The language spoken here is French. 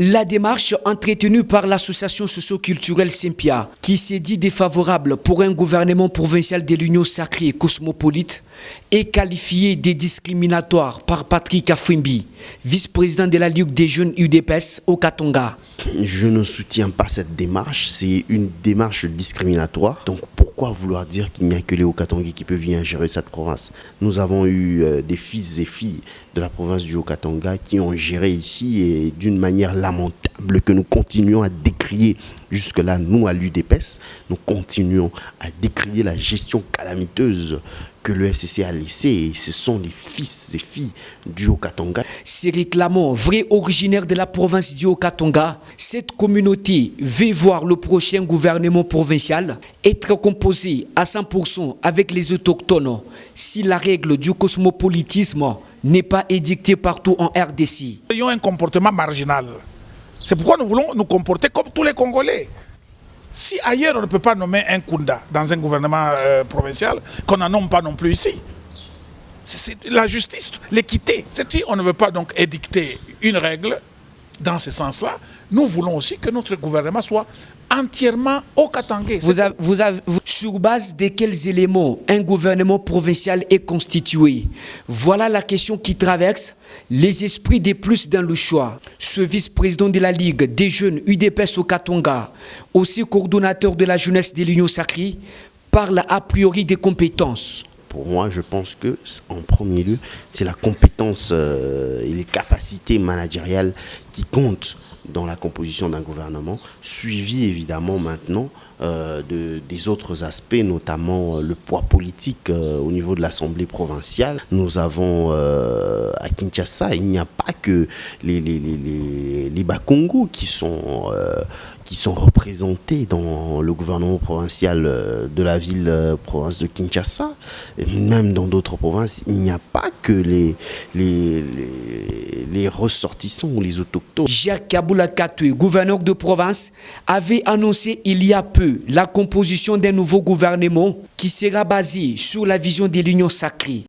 La démarche entretenue par l'association socio-culturelle Sempia, qui s'est dit défavorable pour un gouvernement provincial de l'Union sacrée et cosmopolite, est qualifiée de discriminatoire par Patrick Afwimbi, vice-président de la Ligue des jeunes UDPS au Katanga. Je ne soutiens pas cette démarche, c'est une démarche discriminatoire. Donc pourquoi vouloir dire qu'il n'y a que les Haut-Katangais qui peuvent bien gérer cette province? Nous avons eu des fils et filles de la province du Haut-Katanga qui ont géré ici et d'une manière lamentable que nous continuons à décrier. Jusque-là, nous, à l'UDPS, nous continuons à décrier la gestion calamiteuse que le FCC a laissée. Et ce sont les fils et filles du Haut-Katanga. Ces réclamants, vrais originaires de la province du Haut-Katanga, cette communauté veut voir le prochain gouvernement provincial être composé à 100% avec les autochtones si la règle du cosmopolitisme n'est pas édictée partout en RDC. Nous avons un comportement marginal. C'est pourquoi nous voulons nous comporter comme tous les Congolais. Si ailleurs on ne peut pas nommer un Kunda dans un gouvernement provincial, qu'on n'en nomme pas non plus ici. C'est la justice, l'équité. Si on ne veut pas donc édicter une règle dans ce sens-là, nous voulons aussi que notre gouvernement soit entièrement au Katangais. Sur base de quels éléments un gouvernement provincial est constitué? Voilà la question qui traverse les esprits des plus dans le choix. Ce vice-président de la Ligue des jeunes UDPS au Katanga, aussi coordonnateur de la jeunesse de l'Union sacrée, parle a priori des compétences. Pour moi, je pense que en premier lieu, c'est la compétence et les capacités managériales qui comptent dans la composition d'un gouvernement, suivi évidemment maintenant des autres aspects, notamment le poids politique au niveau de l'Assemblée provinciale. Nous avons à Kinshasa, il n'y a pas que les Bakongo qui sont représentés dans le gouvernement provincial de la province de Kinshasa. Et même dans d'autres provinces, il n'y a pas que les ressortissants ou les autochtones. Jacques Kaboula Katoué, gouverneur de province, avait annoncé il y a peu la composition d'un nouveau gouvernement qui sera basé sur la vision de l'Union sacrée.